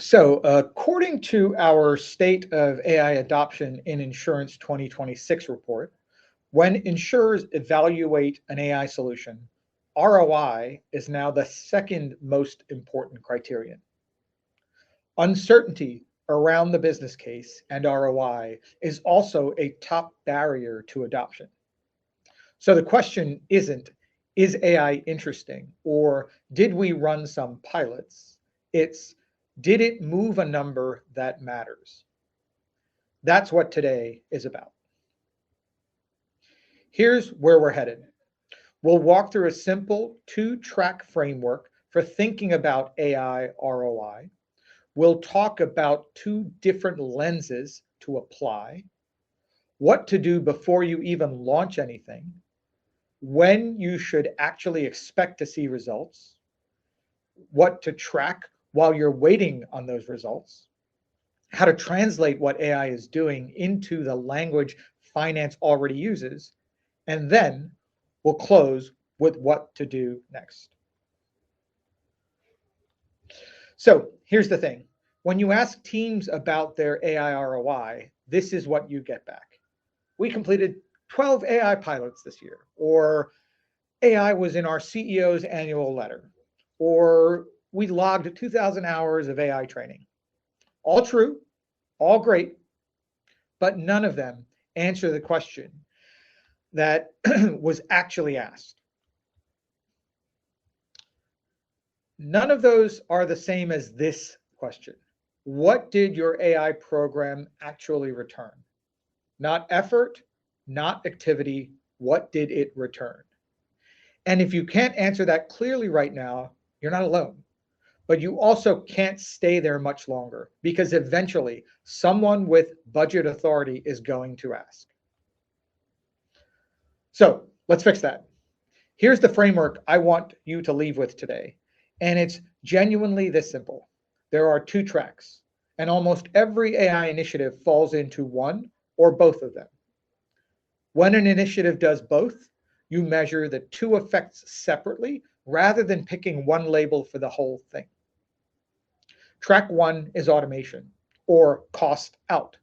So, according to our State of AI Adoption in Insurance 2026 report, when insurers evaluate an AI solution, ROI is now the second most important criterion. Uncertainty around the business case and ROI is also a top barrier to adoption. So the question isn't, is AI interesting or did we run some pilots? It's, did it move a number that matters? That's what today is about. Here's where we're headed. We'll walk through a simple two-track framework for thinking about AI ROI. We'll talk about two different lenses to apply, what to do before you even launch anything, when you should actually expect to see results, what to track while you're waiting on those results, how to translate what AI is doing into the language finance already uses, and then we'll close with what to do next. So here's the thing. When you ask teams about their AI ROI, this is what you get back. We completed 12 AI pilots this year, or AI was in our CEO's annual letter, or we logged 2,000 hours of AI training. All true, all great, but none of them answer the question that was actually asked. None of those are the same as this question. What did your AI program actually return? Not effort, not activity. What did it return? And if you can't answer that clearly right now, you're not alone. But you also can't stay there much longer because eventually someone with budget authority is going to ask. So let's fix that. Here's the framework I want you to leave with today. And it's genuinely this simple. There are two tracks, and almost every AI initiative falls into one or both of them. When an initiative does both, you measure the two effects separately rather than picking one label for the whole thing. Track one is automation or cost out.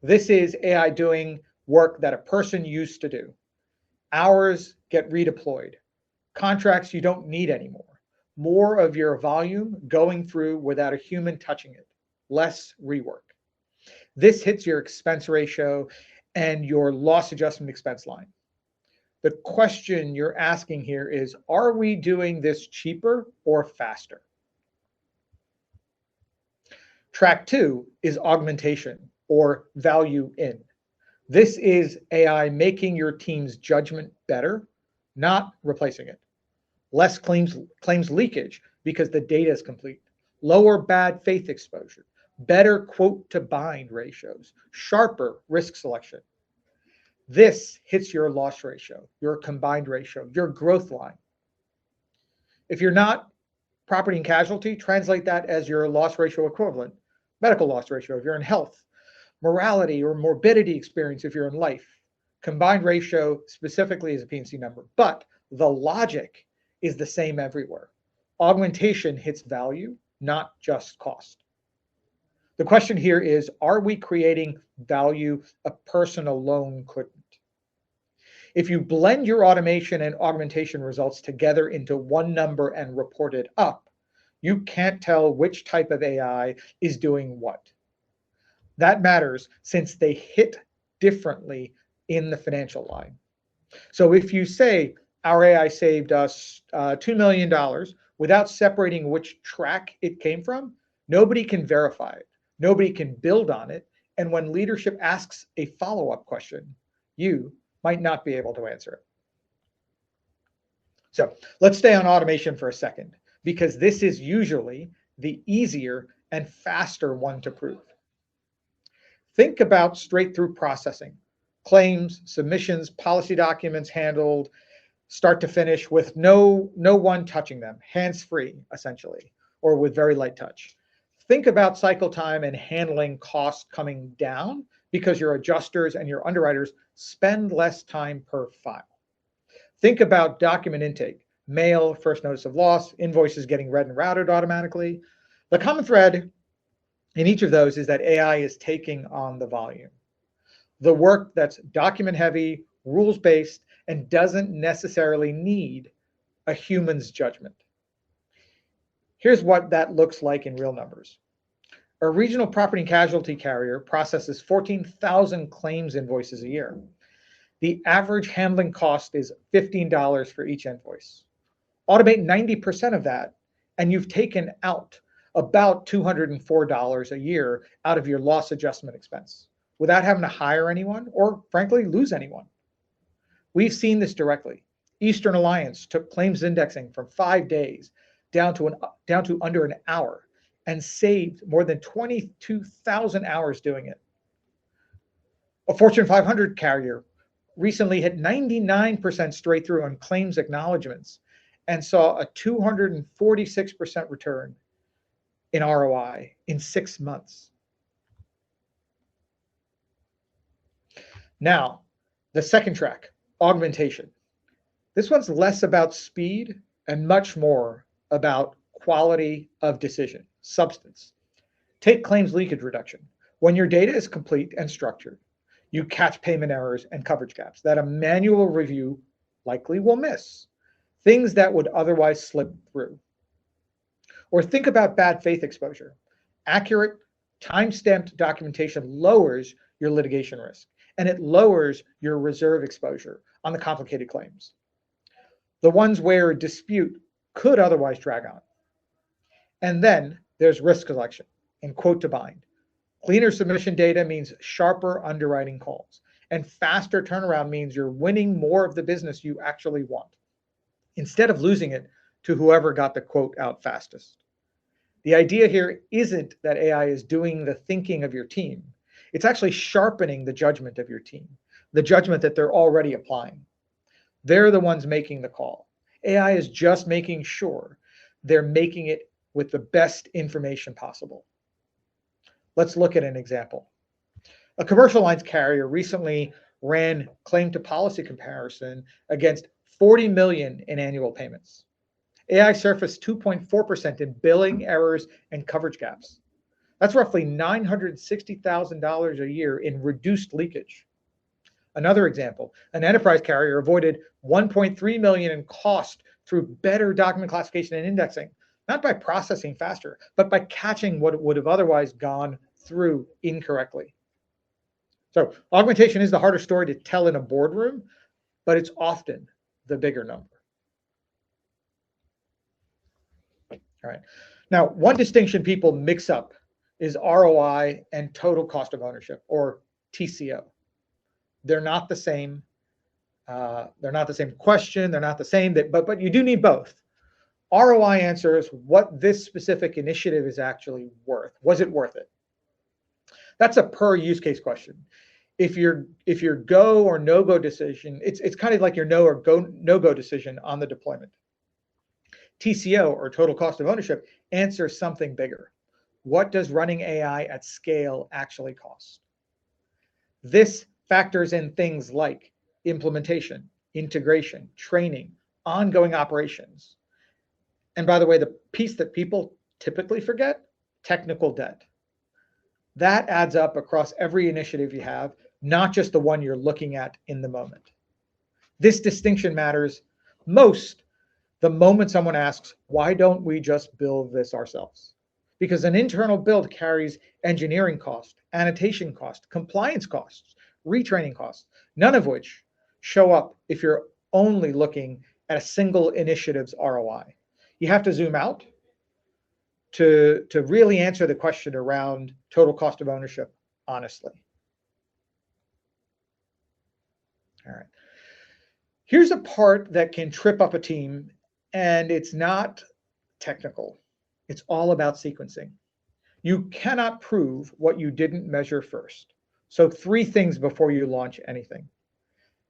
This is AI doing work that a person used to do. Hours get redeployed. Contracts you don't need anymore. More of your volume going through without a human touching it. Less rework. This hits your expense ratio and your loss adjustment expense line. The question you're asking here is, are we doing this cheaper or faster? Track two is augmentation or value in. This is AI making your team's judgment better, not replacing it. Less claims leakage because the data is complete. Lower bad faith exposure. Better quote to bind ratios. Sharper risk selection. This hits your loss ratio, your combined ratio, your growth line. If you're not property and casualty, translate that as your loss ratio equivalent. Medical loss ratio if you're in health. Morality or morbidity experience if you're in life. Combined ratio specifically is a P&C number, but the logic is the same everywhere. Augmentation hits value, not just cost. The question here is, are we creating value a person alone couldn't? If you blend your automation and augmentation results together into one number and report it up, you can't tell which type of AI is doing what. That matters since they hit differently in the financial line. So if you say our AI saved us $2 million without separating which track it came from, nobody can verify it. Nobody can build on it. And when leadership asks a follow-up question, you might not be able to answer it. So let's stay on automation for a second, because this is usually the easier and faster one to prove. Think about straight-through processing, claims, submissions, policy documents handled start to finish with no one touching them, hands-free essentially, or with very light touch. Think about cycle time and handling costs coming down because your adjusters and your underwriters spend less time per file. Think about document intake, mail, first notice of loss, invoices getting read and routed automatically. The common thread in each of those is that AI is taking on the volume. The work that's document heavy, rules based, and doesn't necessarily need a human's judgment. Here's what that looks like in real numbers. A regional property and casualty carrier processes 14,000 claims invoices a year. The average handling cost is $15 for each invoice. Automate 90% of that, and you've taken out about $204 a year out of your loss adjustment expense without having to hire anyone or, frankly, lose anyone. We've seen this directly. Eastern Alliance took claims indexing from 5 days down to under an hour and saved more than 22,000 hours doing it. A Fortune 500 carrier recently hit 99% straight through on claims acknowledgments and saw a 246% return in ROI in 6 months. Now, the second track, augmentation. This one's less about speed and much more about quality of decision, substance. Take claims leakage reduction. When your data is complete and structured, you catch payment errors and coverage gaps that a manual review likely will miss, things that would otherwise slip through. Or think about bad faith exposure. Accurate, time-stamped documentation lowers your litigation risk, and it lowers your reserve exposure on the complicated claims, the ones where a dispute could otherwise drag on. And then there's risk selection and quote to bind. Cleaner submission data means sharper underwriting calls, and faster turnaround means you're winning more of the business you actually want, instead of losing it to whoever got the quote out fastest. The idea here isn't that AI is doing the thinking of your team. It's actually sharpening the judgment of your team, the judgment that they're already applying. They're the ones making the call. AI is just making sure they're making it with the best information possible. Let's look at an example. A commercial lines carrier recently ran claim to policy comparison against 40 million in annual payments. AI surfaced 2.4% in billing errors and coverage gaps. That's roughly $960,000 a year in reduced leakage. Another example, an enterprise carrier avoided 1.3 million in cost through better document classification and indexing, not by processing faster, but by catching what would have otherwise gone through incorrectly. So augmentation is the harder story to tell in a boardroom, but it's often the bigger number. All right. Now, one distinction people mix up is ROI and total cost of ownership, or TCO. They're not the same. They're not the same question. They're not the same. But you do need both. ROI answers what this specific initiative is actually worth. Was it worth it? That's a per use case question. If your go or no go decision, it's kind of like your no or no go decision on the deployment. TCO, or total cost of ownership, answers something bigger. What does running AI at scale actually cost? This factors in things like implementation, integration, training, ongoing operations. And by the way, the piece that people typically forget, technical debt. That adds up across every initiative you have, not just the one you're looking at in the moment. This distinction matters most the moment someone asks, why don't we just build this ourselves? Because an internal build carries engineering cost, annotation cost, compliance costs, retraining costs, none of which show up if you're only looking at a single initiative's ROI. You have to zoom out to really answer the question around total cost of ownership honestly. All right. Here's a part that can trip up a team, and it's not technical. It's all about sequencing. You cannot prove what you didn't measure first. So 3 things before you launch anything.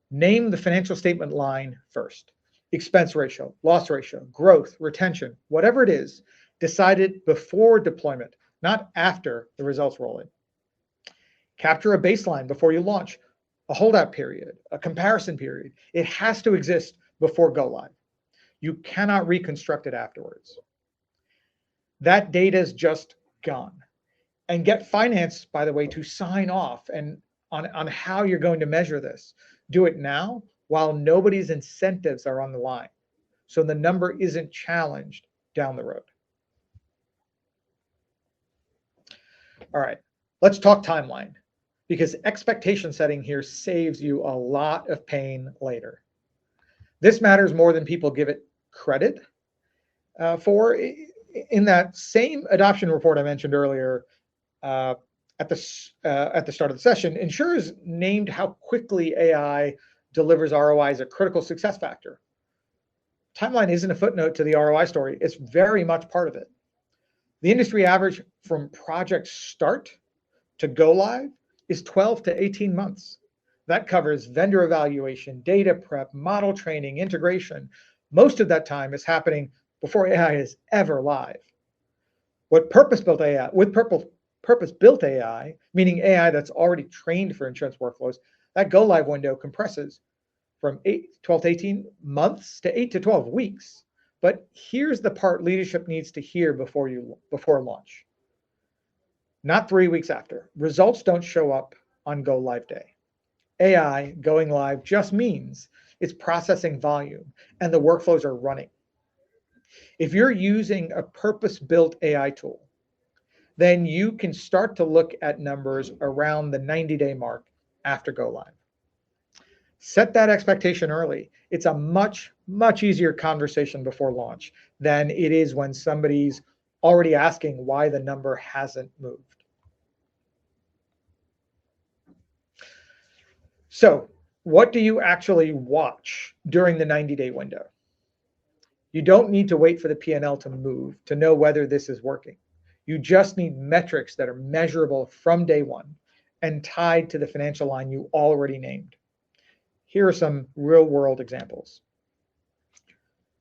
Name the financial statement line first. Expense ratio, loss ratio, growth, retention, whatever it is, decide it before deployment, not after the results roll in. Capture a baseline before you launch, a holdout period, a comparison period. It has to exist before go live. You cannot reconstruct it afterwards. That data is just gone. and get finance, by the way, to sign off and on how you're going to measure this. Do it now while nobody's incentives are on the line, so the number isn't challenged down the road. All right, let's talk timeline, because expectation setting here saves you a lot of pain later. This matters more than people give it credit for. In that same adoption report I mentioned earlier, at the start of the session, insurers named how quickly AI delivers ROI as a critical success factor. Timeline isn't a footnote to the ROI story. It's very much part of it. The industry average from project start to go live is 12 to 18 months. That covers vendor evaluation, data prep, model training, integration. Most of that time is happening before AI is ever live. With purpose-built AI, meaning AI that's already trained for insurance workflows, that go live window compresses from 12 to 18 months to 8 to 12 weeks. But here's the part leadership needs to hear before launch. Not 3 weeks after. Results don't show up on go live day. AI going live just means it's processing volume and the workflows are running. If you're using a purpose-built AI tool, then you can start to look at numbers around the 90-day mark after go live. Set that expectation early. It's a much, much easier conversation before launch than it is when somebody's already asking why the number hasn't moved. So, what do you actually watch during the 90-day window? You don't need to wait for the P&L to move to know whether this is working. You just need metrics that are measurable from day one and tied to the financial line you already named. Here are some real-world examples.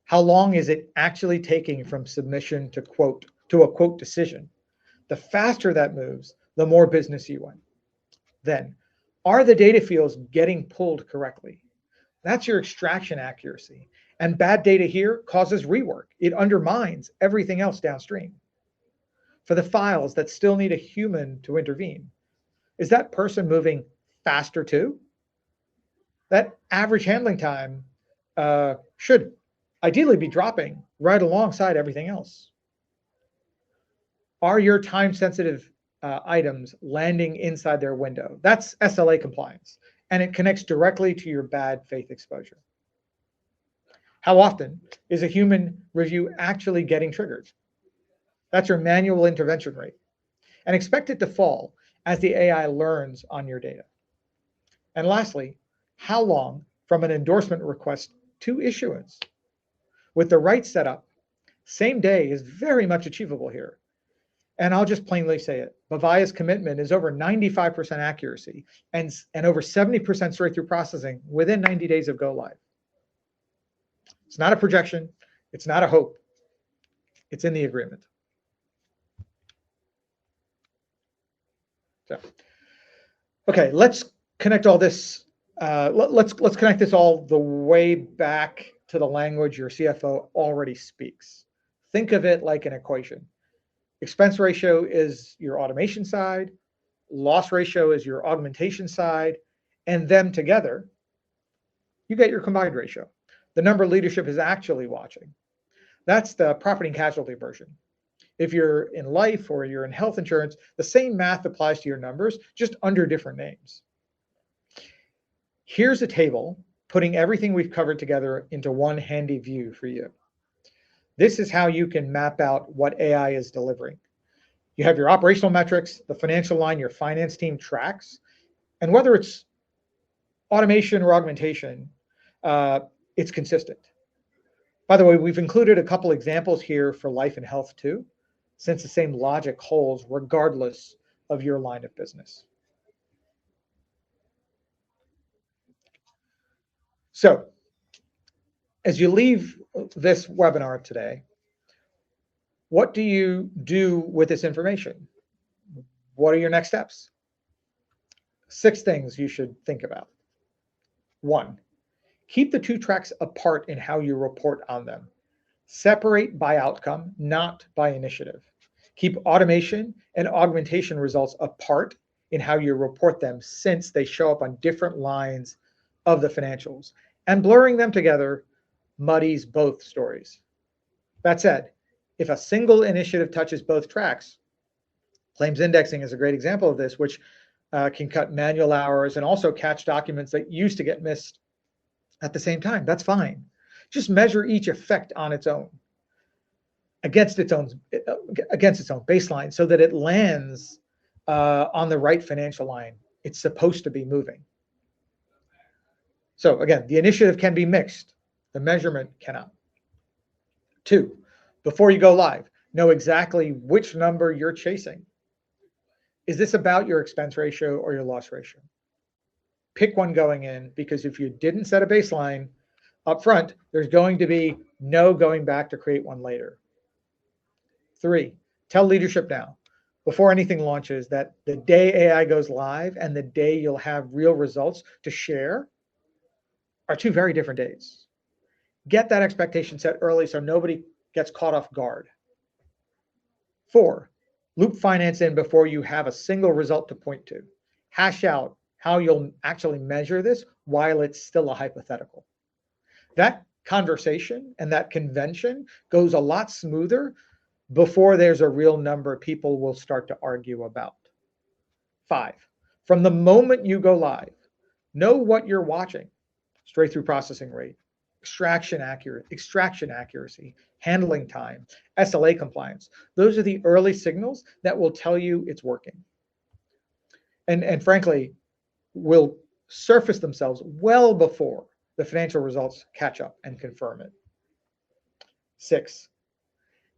How long is it actually taking from submission to a quote decision? The faster that moves, the more business you win. Then, are the data fields getting pulled correctly? That's your extraction accuracy. And bad data here causes rework. It undermines everything else downstream. For the files that still need a human to intervene, is that person moving faster too? That average handling time should ideally be dropping right alongside everything else. Are your time-sensitive items landing inside their window? That's SLA compliance, and it connects directly to your bad faith exposure. How often is a human review actually getting triggered? That's your manual intervention rate, and expect it to fall as the AI learns on your data. And lastly, how long from an endorsement request to issuance? With the right setup, same day is very much achievable here. And I'll just plainly say it. Bevaya's commitment is over 95% accuracy and over 70% straight-through processing within 90 days of go live. It's not a projection. It's not a hope. It's in the agreement. So, okay, let's connect all this. Let's connect this all the way back to the language your CFO already speaks. Think of it like an equation. Expense ratio is your automation side, loss ratio is your augmentation side, and them together, you get your combined ratio. The number leadership is actually watching. That's the property and casualty version. If you're in life or you're in health insurance, the same math applies to your numbers, just under different names. Here's a table putting everything we've covered together into one handy view for you. This is how you can map out what AI is delivering. You have your operational metrics, the financial line your finance team tracks, and whether it's automation or augmentation, it's consistent. By the way, we've included a couple examples here for life and health too, since the same logic holds regardless of your line of business. So, as you leave this webinar today, what do you do with this information? What are your next steps? 6 things you should think about. 1, keep the 2 tracks apart in how you report on them. Separate by outcome, not by initiative. Keep automation and augmentation results apart in how you report them, since they show up on different lines of the financials. And blurring them together muddies both stories. That said, if a single initiative touches both tracks, claims indexing is a great example of this, which can cut manual hours and also catch documents that used to get missed at the same time. That's fine. Just measure each effect on its own, against its own baseline, so that it lands on the right financial line it's supposed to be moving. So again, the initiative can be mixed, the measurement cannot. 2, before you go live, know exactly which number you're chasing. Is this about your expense ratio or your loss ratio? Pick one going in, because if you didn't set a baseline up front, there's going to be no going back to create one later. 3, tell leadership now, before anything launches, that the day AI goes live and the day you'll have real results to share are 2 very different days. Get that expectation set early so nobody gets caught off guard. 4, loop finance in before you have a single result to point to. Hash out how you'll actually measure this while it's still a hypothetical. That conversation and that convention goes a lot smoother before there's a real number people will start to argue about. 5, from the moment you go live, know what you're watching: straight through processing rate, extraction accuracy, handling time, SLA compliance. Those are the early signals that will tell you it's working. And frankly, will surface themselves well before the financial results catch up and confirm it. 6,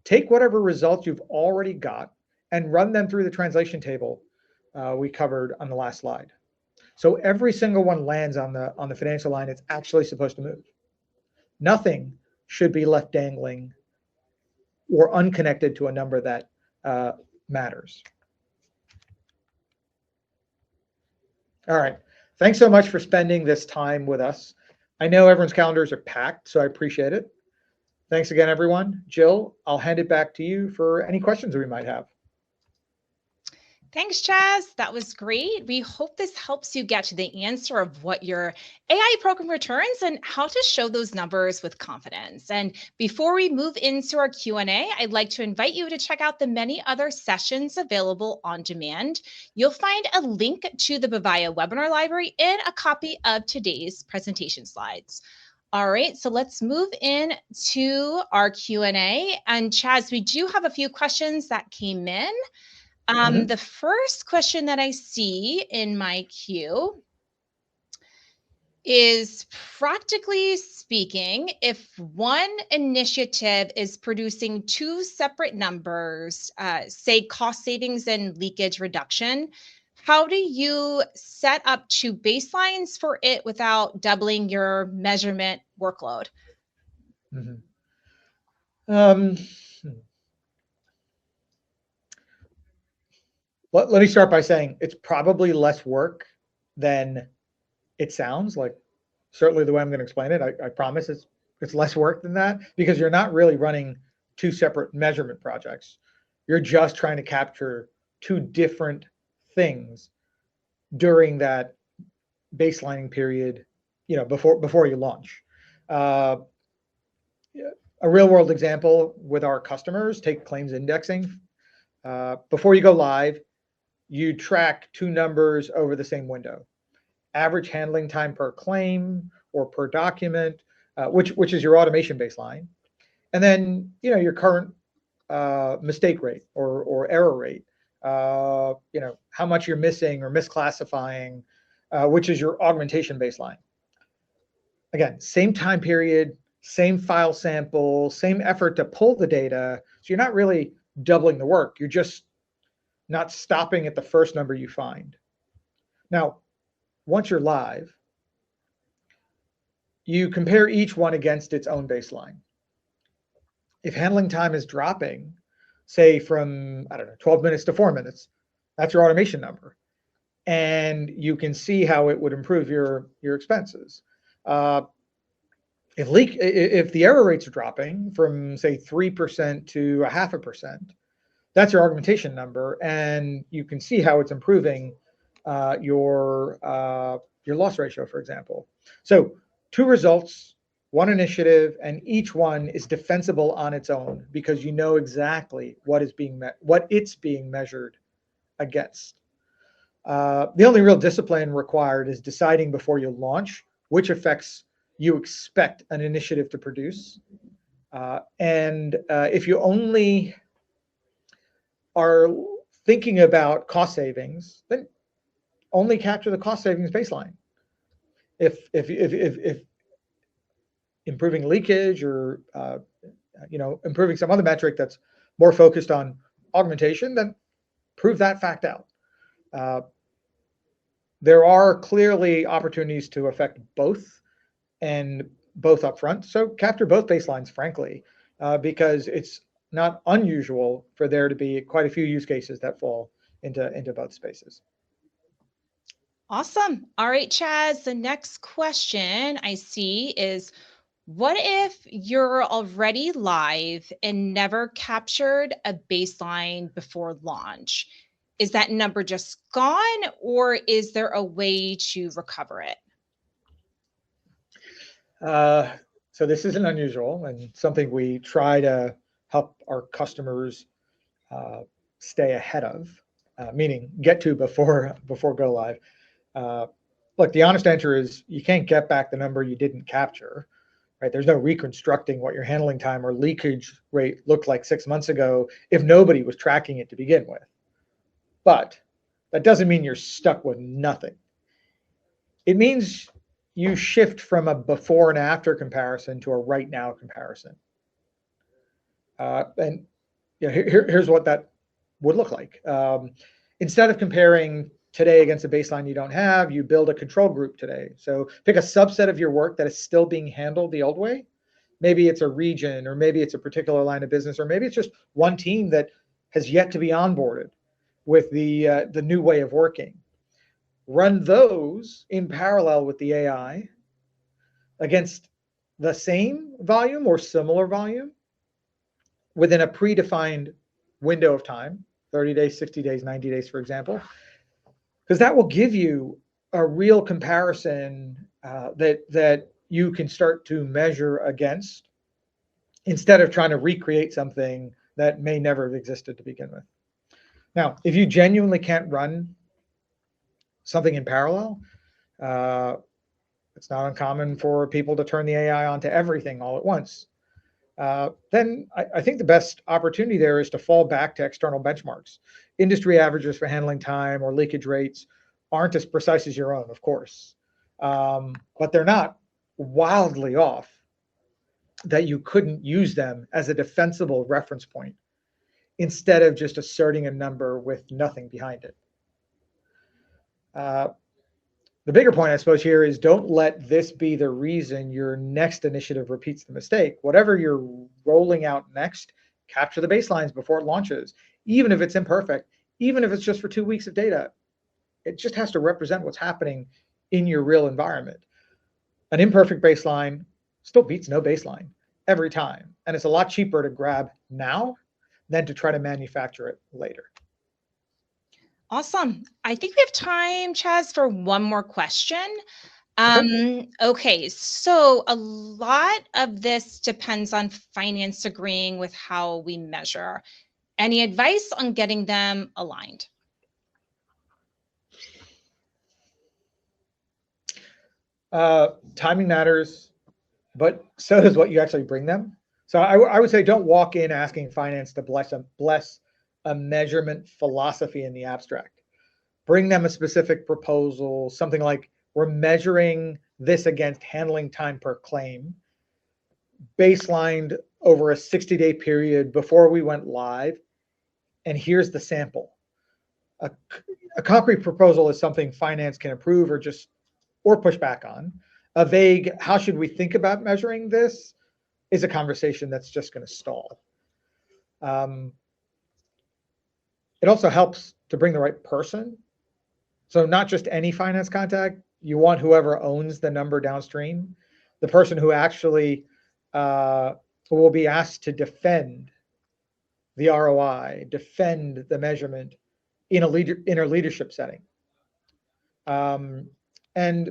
take whatever results you've already got and run them through the translation table we covered on the last slide. So every single one lands on the financial line it's actually supposed to move. Nothing should be left dangling or unconnected to a number that matters. All right. Thanks so much for spending this time with us. I know everyone's calendars are packed, so I appreciate it. Thanks again, everyone. Jill, I'll hand it back to you for any questions we might have. Thanks, Chaz. That was great. We hope this helps you get to the answer of what your AI program returns and how to show those numbers with confidence. And before we move into our Q&A, I'd like to invite you to check out the many other sessions available on demand. You'll find a link to the Bevaya webinar library and a copy of today's presentation slides. All right, so let's move in to our Q&A. And Chaz, we do have a few questions that came in. The first question that I see in my queue is, practically speaking, if one initiative is producing 2 separate numbers, say cost savings and leakage reduction, how do you set up 2 baselines for it without doubling your measurement workload? Let me start by saying it's probably less work than it sounds like. Certainly the way I'm going to explain it, I promise it's less work than that, because you're not really running 2 separate measurement projects. You're just trying to capture 2 different things during that baselining period, before you launch. A real world example with our customers, take claims indexing. Before you go live, you track 2 numbers over the same window: average handling time per claim or per document, which is your automation baseline, and then your current mistake rate or error rate. How much you're missing or misclassifying, which is your augmentation baseline. Again, same time period, same file sample, same effort to pull the data. So you're not really doubling the work. You're just not stopping at the first number you find. Now, once you're live, you compare each one against its own baseline. If handling time is dropping, say from, 12 minutes to 4 minutes, that's your automation number. And you can see how it would improve your expenses. If the error rates are dropping from, say, 3% to 0.5%, That's your augmentation number, and you can see how it's improving your loss ratio, for example. So 2 results, 1 initiative, and each one is defensible on its own because you know exactly what it's being measured against. The only real discipline required is deciding before you launch which effects you expect an initiative to produce. And if you only are thinking about cost savings, then only capture the cost savings baseline. If improving leakage or improving some other metric that's more focused on augmentation, then prove that fact out. There are clearly opportunities to affect both and both upfront. So capture both baselines, frankly, because it's not unusual for there to be quite a few use cases that fall into both spaces. Awesome. All right, Chaz, the next question I see is, what if you're already live and never captured a baseline before launch? Is that number just gone, or is there a way to recover it? So this isn't unusual and something we try to help our customers stay ahead of, meaning get to before go live. Look, the honest answer is you can't get back the number you didn't capture, right? There's no reconstructing what your handling time or leakage rate looked like 6 months ago if nobody was tracking it to begin with. But that doesn't mean you're stuck with nothing. It means you shift from a before and after comparison to a right now comparison. And here's what that would look like. Instead of comparing today against a baseline you don't have, you build a control group today. So pick a subset of your work that is still being handled the old way. Maybe it's a region, or maybe it's a particular line of business, or maybe it's just one team that has yet to be onboarded with the new way of working. Run those in parallel with the AI against the same volume or similar volume within a predefined window of time, 30 days, 60 days, 90 days, for example, because that will give you a real comparison that you can start to measure against instead of trying to recreate something that may never have existed to begin with. Now, if you genuinely can't run something in parallel, it's not uncommon for people to turn the AI onto everything all at once. Then I think the best opportunity there is to fall back to external benchmarks. Industry averages for handling time or leakage rates aren't as precise as your own, of course, but they're not wildly off that you couldn't use them as a defensible reference point instead of just asserting a number with nothing behind it. The bigger point, I suppose, here is don't let this be the reason your next initiative repeats the mistake. Whatever you're rolling out next, capture the baselines before it launches, even if it's imperfect, even if it's just for 2 weeks of data. It just has to represent what's happening in your real environment. An imperfect baseline still beats no baseline every time. And it's a lot cheaper to grab now than to try to manufacture it later. Awesome. I think we have time, Chaz, for one more question. Okay, so a lot of this depends on finance agreeing with how we measure. Any advice on getting them aligned? Timing matters, but so does what you actually bring them. So I would say don't walk in asking finance to bless a measurement philosophy in the abstract. Bring them a specific proposal, something like, we're measuring this against handling time per claim, baselined over a 60-day period before we went live, and here's the sample. A concrete proposal is something finance can approve or push back on. A vague, how should we think about measuring this, is a conversation that's just going to stall. It also helps to bring the right person. So not just any finance contact, you want whoever owns the number downstream, the person who actually will be asked to defend the ROI, defend the measurement in a leadership setting. And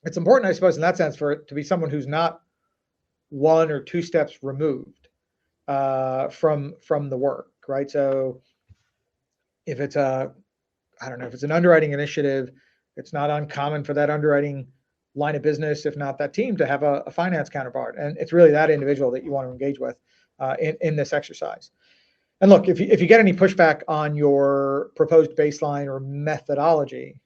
it's important, I suppose, in that sense, for it to be someone who's not one or two steps removed from the work, right? So if it's I don't know, if it's an underwriting initiative, it's not uncommon for that underwriting line of business, if not that team, to have a finance counterpart. And it's really that individual that you want to engage with in this exercise. And look, if you get any pushback on your proposed baseline or methodology,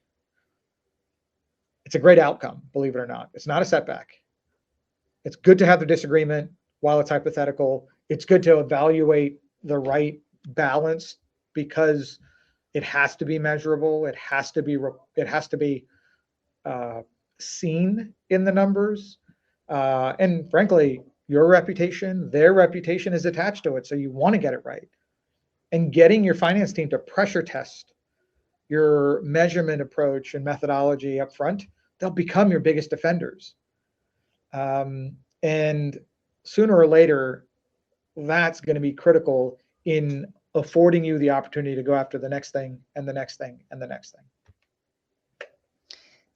it's a great outcome, believe it or not. It's not a setback. It's good to have the disagreement while it's hypothetical. It's good to evaluate the right balance because it has to be measurable. It has to be seen in the numbers. And frankly, your reputation, their reputation is attached to it. So you want to get it right. And getting your finance team to pressure test your measurement approach and methodology up front, they'll become your biggest defenders. And sooner or later, that's going to be critical in affording you the opportunity to go after the next thing and the next thing and the next thing.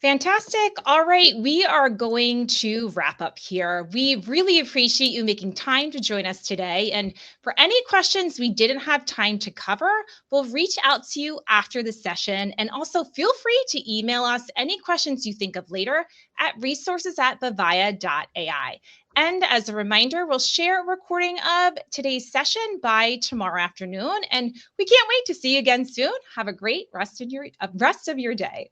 Fantastic. All right, we are going to wrap up here. We really appreciate you making time to join us today. And for any questions we didn't have time to cover, we'll reach out to you after the session. And also feel free to email us any questions you think of later at resources@bevaya.ai. And as a reminder, we'll share a recording of today's session by tomorrow afternoon. And we can't wait to see you again soon. Have a great rest of your day.